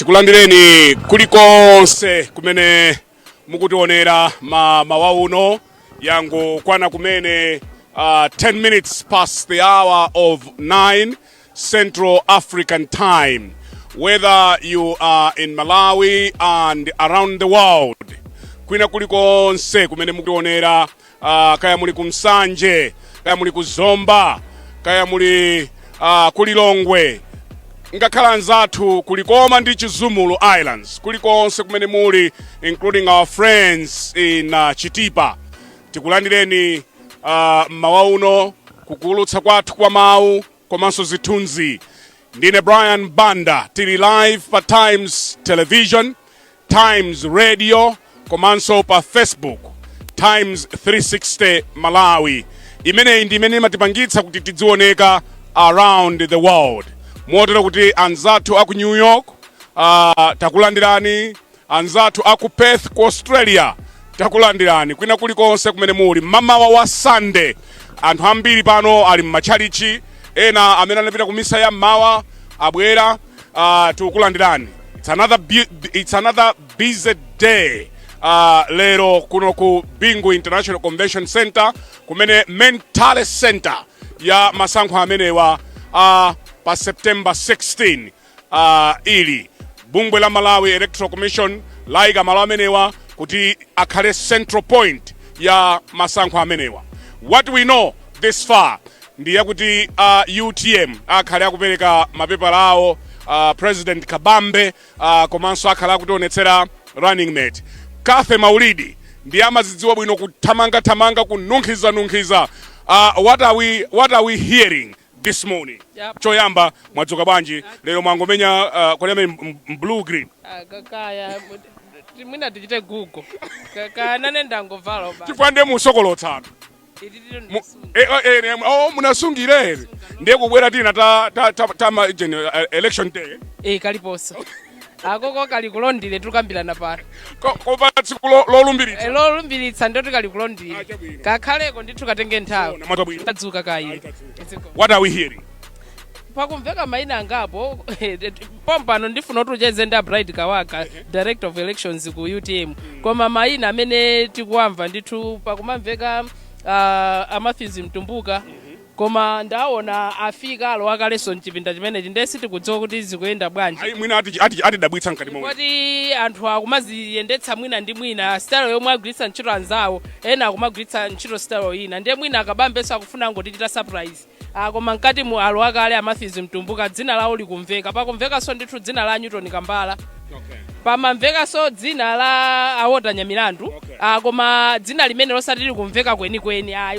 Tikulandireni kulikonse kumene mukutionera mawa uno yangu kwana kumene 10 minutes past the hour of 9 Central African time. Whether you are in Malawi and around the world, kwina kulikonse kumene mukutionera, kaya muli kumsanje, kaya muli kuzomba, kaya muli kulilongwe, ngakhala nzathu kulikoma ndi Chizumulu Islands, kulikonse kumene muli, including our friends in Chitipa. Tikulandireni mawa uno kukulutsa kwathu kwa mawu komanso zithunzi. Ndine Brian Banda, tili live pa Times Television, Times Radio, komanso pa Facebook, Times 360 Malawi. Imene matipangitsa kuti tidzioneka around the world. Motero kuti anzathu aku New York, takulandirani, anzathu aku Perth ku Australia, takulandirani. Kwina kulikonse kumene muli, mamawa wa Sunday, anthu ambiri pano ali m'machalichi, ena amene anapita kumisa ya mawa abwera, tikulandirani. It's another busy day. Lero kuno ku Bingu International Convention Center, kumene Mentale Center ya masankho amenewa pa September 16 ili bungwe la Malawi Electoral Commission laiga malo amenewa kuti akhale central point ya masankho amenewa. What we know this far ndiye kuti UTM akhale akupereka mapepala awo, President Kabambe komanso akhala akutionetsera running mate. Kathe Maulidi ndiye amazidziwa bwino kuthamanga kununkhiza. What are we hearing this morning? Yep. Choyamba mwadzuka bwanji lero mwangomenya kwenye blue green. Kakaya mwina tichite Google. Kakaya nane ndangovala ba. Chifande musokolotsana. Munasungire. Ndiye kubwera tina ta election day. Kaliposo. Akoko kali kulondile tukambirana pano. Kopa tsiku lolumbiritsa. Lolumbiritsa ndo tukali kulondile. Kakhaleko ndi tukatenge nthawi. Tadzuka kayi. What are we hearing? Pakumveka Maina Angapo, pompano ndifuna tujeze nda Bright Kawaka, Director of Elections ku UTM. Koma Maina amene tikuamva ndithu pakumamveka Amathizi mtumbuka. Koma ndaona afika alo akaleso mchipinda chimene ndesi tikudziwa kuti zikuyenda bwanji. Ayi mwina ati dabwitsa nkati momwe. Kuti anthu akumaziyendetsa mwina ndi mwina style yomwe agwiritsa ntchito anzawo, ena akumagwiritsa ntchito style ina. Ndiye mwina akabambeso akufuna ngotichita surprise. Koma nkati mu alo akale Amathizi mtumbuka dzina lawo likumveka. Pakumveka so ndithu dzina la Newton Kambala. Okay. Pamamveka so dzina la Awota Nyamilandu. Okay. Koma dzina limene losati likumveka kweni.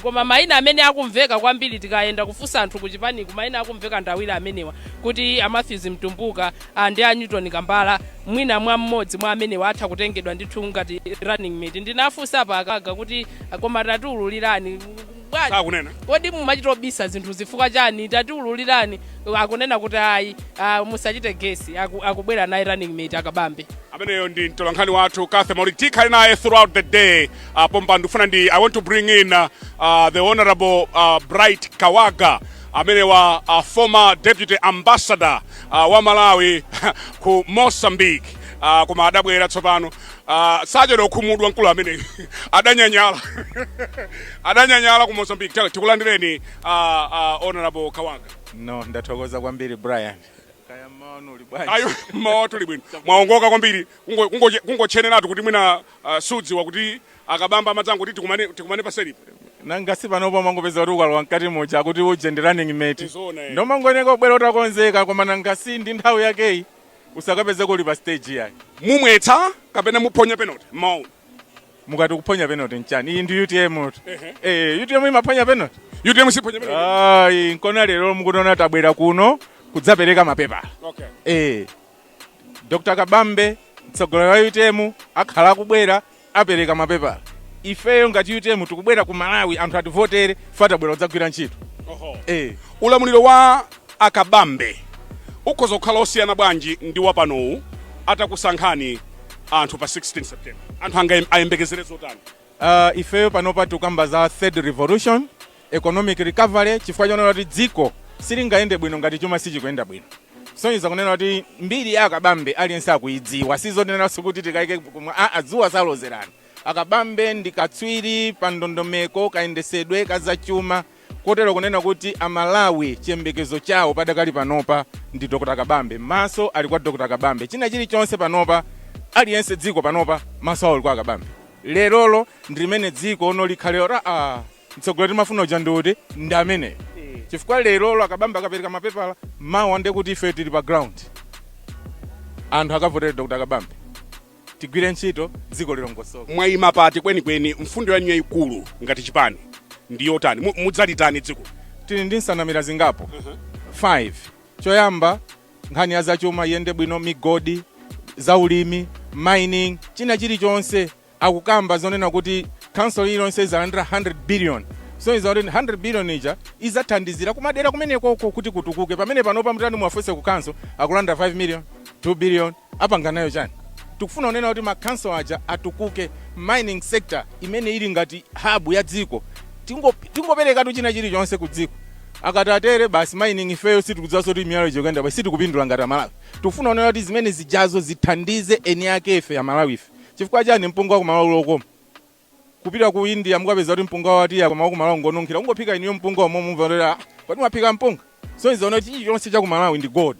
Koma Maina amene akumveka kwambiri tikayenda kufusa anthu kuchipani Maina akumveka ndawira amenewa kuti Amathizi mtumbuka ndi a Newton Kambala mwina mwa mmodzi mwa amenewa atha kutengedwa ndithu ngati running mate. Ndinafusa pa akaga kuti koma tatululirani sakunena kodi mumachitobisa zinthu zifukwa chani, tatululirani. Akunena kuti ayi musachite gesi, akubwera naye running mate akabambe. Ameneyo ndi mtolankhani wathu Kathe Maulidi, tikhale naye throughout the day. Pompa ndifuna I want to bring in the Honorable Bright Kawaga, amenewa former deputy ambassador wa Malawi ku Mozambique. Koma adabwera tsopano sajero khumudwa nkulu amene adanyanyala ku Mozambique. Tikulandireni Honorable Kawaga. No, ndathokoza kwambiri Brian. Kaya maono uli bwanji. Ayo maoto libwino. Mwaongoka kwambiri. Kungochenenatu kuti mwina sudzi wakuti akabamba amadzango kuti tikumane paselipo. Nanga si panopo mangopeza kuti ukalwa nkati mucha kuti uje ndi running mate. Ndo mangoneka kubwera utakonzeka koma nanga si ndi nthawi yakeyi. Usakapeze kuli pa stage yayi. Mumwetsa kapena muphonya penalty. Mau. Mukati kuphonya penalty nchani. Iyi ndi UTM. UTM imaphonya penalty. UTM siphonya penalty. Nkona lero mukutona tabwera kuno kudzapereka mapepa. Okay. Dr. Kabambe mtsogoleri wa UTM akhala kubwera apereka mapepa. Ifeyo ngati UTM tikubwera ku Malawi anthu ativotere fatabwera kudzagwira ntchito. Ulamuliro wa akabambe ukhoza kukhala osiyana bwanji ndi wapanowu atakusankhani anthu pa 16 September. Anthu ayembekezere zotani. Ifeyo panopa tukamba za third revolution, economic recovery, chifukwa chonena kuti dziko silingayende bwino ngati chuma sichikuyenda bwino. sonyiza kunena kuti mbiri ya akabambe aliyense akuidziwa sizonenanso kuti tikaike azuwa salozerana. Akabambe ndi katswiri pa ndondomeko kayendesedwe kazachuma kotero kunena kuti amalawi chiyembekezo chawo padakali panopa ndi Dr. Kabambe, maso ali kwa Dr. Kabambe. China chilichonse panopa aliyense dziko panopa maso awo ali kwa Kabambe. Lerolo ndi limene dziko ono likhalera mtsogoleri mafuna uja ndiuti ndi amene chifukwa lerolo Kabambe akapereka mapepala mawu ande kuti ife tili pa ground anthu akavotera Dr. Kabambe tigwire ntchito dziko lilongosoka. Mwayima pati kwenikweni mfundo yanyu yayikulu ngati chipani ndiyotani mudzalitani dziko? Tili ndi nsanamira zingapo 5. Choyamba nkhani ya zachuma yende bwino, migodi, zaulimi, mining, china chilichonse akukamba zonena kuti council ilonse izalandira 100 billion. So iza 100 billion ija izathandizira kumadera kumeneko kuti kutukuke. Pamene panopa mtani muafuse ku council akulanda 5 million, 2 billion apanga nayo chani. Tukufuna unena kuti ma council aja atukuke, mining sector imene ili ngati hub ya dziko tingopereka tu china chilichonse ku dziko. Akatatere basi mining ifeyo sitikudzaso kuti miyalo jogenda basi sitikupindula ngati Malawi. Tukufuna unena kuti zimene zijazo zithandize eni yake ife ya Malawi ife. Chifukwa chani mpunga ku Malawi lokoma kupita ku India mukapeza kuti mpunga wati ya ku Malawi ngonunkhira ungophika iniyo mpunga omwe mumva kuti mwapika mpunga. So izoona kuti chilichonse cha ku Malawi ndi gold.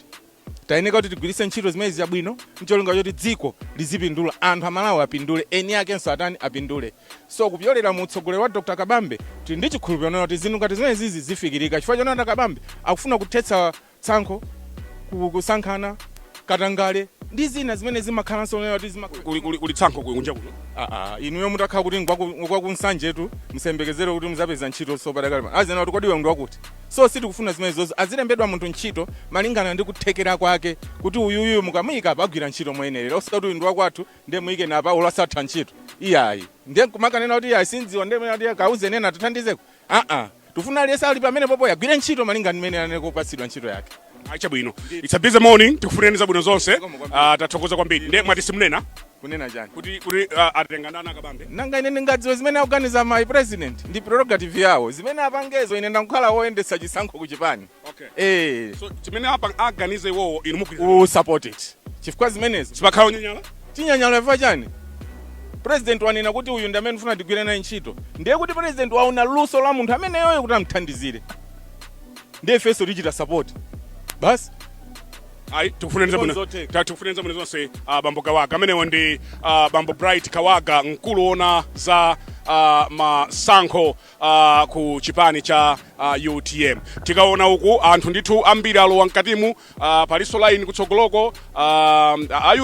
Tayeneka kuti tigwiritse ntchito zimene zabwino ncholinga choti dziko lizipindula, anthu amalawi apindule, eni akenso atani apindule. So kupyolera mu utsogoleri wa Dr. Kabambe tili ndi chikhulupiriro kuti zinthu ngati zimene zizi zifikirika chifukwa choti Dr. Kabambe akufuna kuthetsa tsankho kusankhana katangale ndi zina zimene zimakhalanso lero kuti kuli tsankho kunja kuno. Inuyo mutakhala kuti ngwa kunsanjetu musembekezere kuti muzapeza ntchito so padakali azena kuti kodi iwe ndi wakuti. So sitikufuna zimene zozo azilembedwa munthu ntchito malingana ndi kuthekera kwake kuti uyuyu mukamuyika apa agwira ntchito moyenerera osati uyu ndi wakwathu ndiye muyike napa ulasatha ntchito iyayi ndiye kumakanena kuti iyayi sindziwa ndiye kuti kauze nena tuthandizeko. Tufuna aliyense ali pamene popo agwire ntchito malingana mmene anekopatsidwa ntchito yake. Chabwino. It's a busy morning. Tikufuneni zabwino zonse. Tathokoza kwambiri. Ndiye mwati simnena kunena jani kuti atengana na Kabambe. Nanga ine ndingadziwe zimene akuganiza my president ndi prerogative yawo zimene apangezo ine ndakhala woyendetsa chisankho ku chipani. Okay. So chimene aganize iwowo inu mukwiza support it. Chifukwa zimenezo sipakhala unyanyala? Chinyanyala ifa chani? President wanena kuti uyu ndi amene ufuna tigwire naye ntchito. Ndiye kuti president waona luso la munthu amene yoyo kuti amthandizire. Ndiye ifeso tichita support. Basi tikufunenza muno zonse Bambo Kawaga amenewo ndi Bambo Bright Kawaga mkulu ona za masankho ku chipani cha UTM. Tikaona uku anthu ndithu ambiri alowa mkatimu paliso line kutsogoloko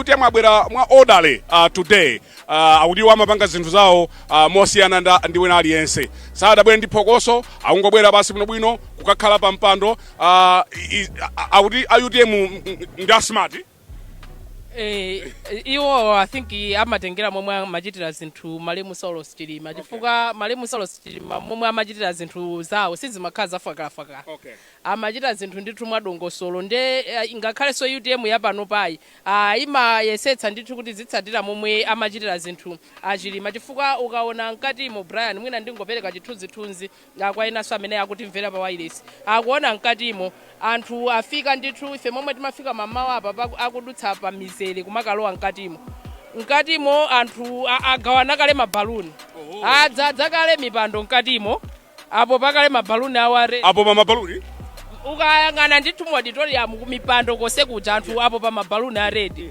UTM abwera mwa orderly today akudiwa amapanga zinthu zawo mosiyana ndi wena aliyense sadabwera ndi phokoso akungobwera basi bwinobwino kukakhala pa mpando akuti UTM ndi smart. Iwo I think amatengera momwe amachitira zinthu malemu solo sichilima chifukwa malemu solo sichilima momwe amachitira zinthu zawo sizimakhala zafakafaka. Amachita zinthu ndithu mwadongosolo nde ngakhale so UTM yapano pai imayesetsa ndithu kuti zitsatira momwe amachitira zinthu achilima chifukwa ukaona mkatimo Brian mwina ndingopereka chithunzithunzi kwa inaso amene akutimvera pa wireless akuona mkatimo anthu afika ndithu ife momwe timafika mamawa apa akudutsa pa mizere kumakalowa mkatimo anthu agawana kale mabaluni adzadza kale mipando mkatimo apo pakale mabaluni aware apo pa mabaluni ukayang'ana ndithu mu auditorium kumipando kose kuja anthu apo pa mabaluni a red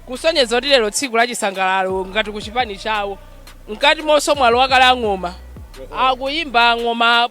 kusonyeza kuti lero tsiku la chisangalalo ngati ku chipani chawo mkatimonso mwalo wakale ang'oma akuyimba ng'oma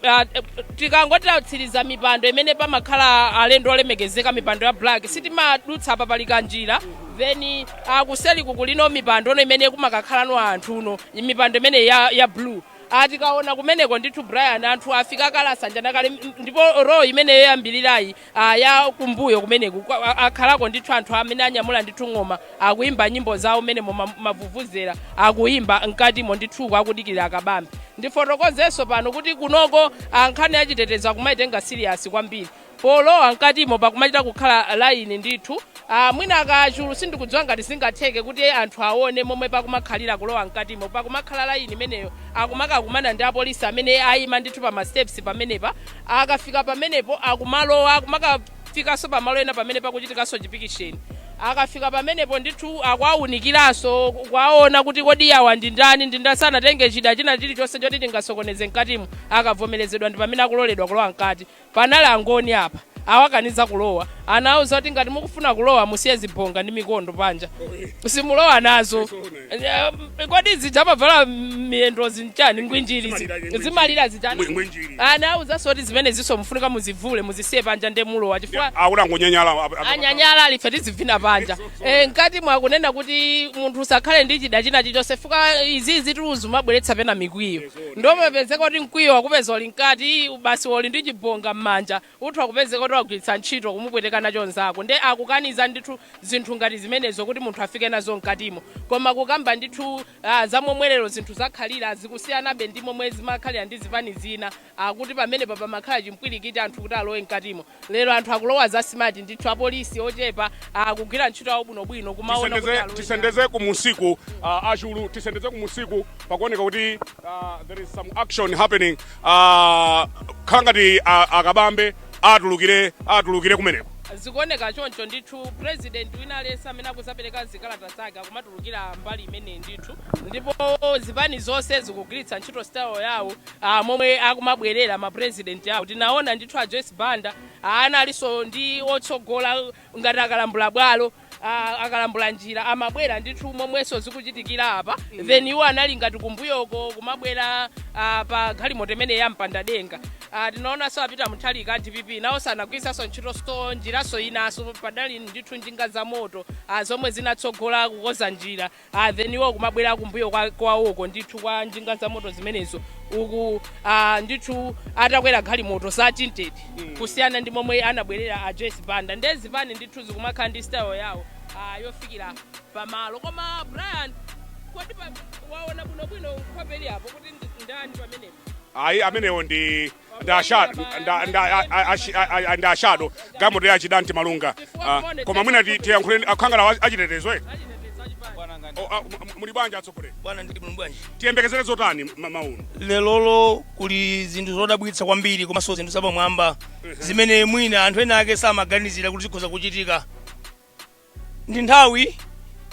tikangotsiriza mipando imene pamakhala alendo olemekezeka mipando ya black sitimadutsa apa palika njira then akuseli kukulino mipando ono imene kumakakhalano anthu uno mipando imene ya blue atikaona kumeneko ndithu Brian anthu afika kala sanjana kale ndipo roho imene yoyambirirayi ya kumbuyo kumeneko akhalako ndithu anthu amene anyamula ndithu ng'oma akuyimba nyimbo zawo mene mavuvuzera akuyimba mkatimo ndithu akudikira Kabambe ndifotokozenso pano kuti kunoko ankhani achiteteza kumaitenga serious kwambiri polowa mkatimo pakumachita kukhala line ndithu mwina akachulu sindikudziwa ngati singatheke kuti anthu aone momwe pakumakhalira kulowa mkatimo pakumakhala line imeneyo akumakakumana ndi apolisi amene ayima ndithu pa ma steps pamenepa akafika pamenepo akumalowa anafikaso pamalo ena pamene pakuchitikaso chipikisheni akafika pamenepo ndithu akuawunikiranso kwaona kuti kodi awa ndi ndani sanatenge chida china chilichonse choti tingasokoneze mkatimu akavomerezedwa ndi pamene akuloledwa kulowa mkati panali angoni apa awakaniza kulowa anauza kuti ngati mukufuna kulowa musiye zibonga ndi mikondo panja simulowa nazo kodi zijamavala miyendo zinchani ngwinjiri zimalira zichani anauza soti zimene ziso mufunika muzivule muzisiye panja nde mulowa chifukwa anyanyala alife tizivina panja mkati mwakunena kuti munthu usakhale ndi chida china chilichonse fuka izizi tuluzu mabweretsa pena mikwiyo ndomapezeka kuti mkwiyo wakupeza uli mkati basi woli ndi chibonga m'manja uthu akupezeka kuti wagwiritsa ntchito kumupweteka nacho nzako nde akukaniza ndithu zinthu ngati zimenezo kuti munthu afike nazo mkatimo koma kukamba ndithu zamomwerero zinthu zakhalira zikusiyanabe ndi momwe zimakhalira ndi zipani zina kuti pamenepa pamakhala chimpwirikiti anthu kuti alowe mkatimo lero anthu akulowa za smart ndithu apolisi ochepa akugwira ntchito awo bwinobwino kumaona kuti tisendeze kumusiku achulu tisendeze kumusiku pakuoneka kuti there is some action happening khala ngati akabambe atulukire kumeneko zikuoneka choncho ndithu president wina alesa amene akusapereka zikalata zake akumatulukira mbali imene ndithu ndipo zipani zonse zikugwiritsa ntchito style yawo momwe akumabwerera mapresident yawo tinaona ndithu a Joyce Banda analinso ndi otsogola ngati akalambula bwalo akalambula njira amabwera ndithu momwenso zikuchitikira apa then iwo anali ngati kumbuyoko kumabwera pa galimoto imene yampanda denga tinaonanso apita muthalika DPP nawo sanagwiritsanso ntchito store njiraso inaso padali ndithu njinga za moto zomwe zinatsogola kukoza njira then iwo kumabwera kumbuyo kwawoko ndithu kwa njinga za moto zimenezo uku ndithu atakwera galimoto za tinted kusiyana ndi momwe anabwerera a Joyce Banda ndezipani ndithu zikumakhala ndi style yawo yofikira pamalo koma Brian kodi waona bwinobwino nkhopeli apo kuti ndani pamenepo ayi amenewo ndi ashado gamoto yachidanti malunga koma mwina tiyankhuleni akhangala achitetezo muli bwanji atsogolera bwana ndi muli bwanji tiyembekezere zotani mauno lelolo kuli zinthu zodabwitsa kwambiri komanso zinthu zapamwamba zimene mwina anthu ena ake samaganizira kuti zikhoza kuchitika ndi nthawi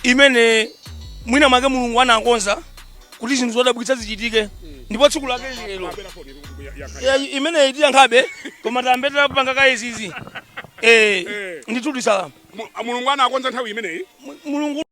imene mwina mwake mulungu anakonza kuti zinthu zodabwitsa zichitike ndipo tsiku lake lero imene tiyankhabe koma tambetera kupanga kayizizi ndithu tisalama mulungu anakonza nthawi imeneyi mulungu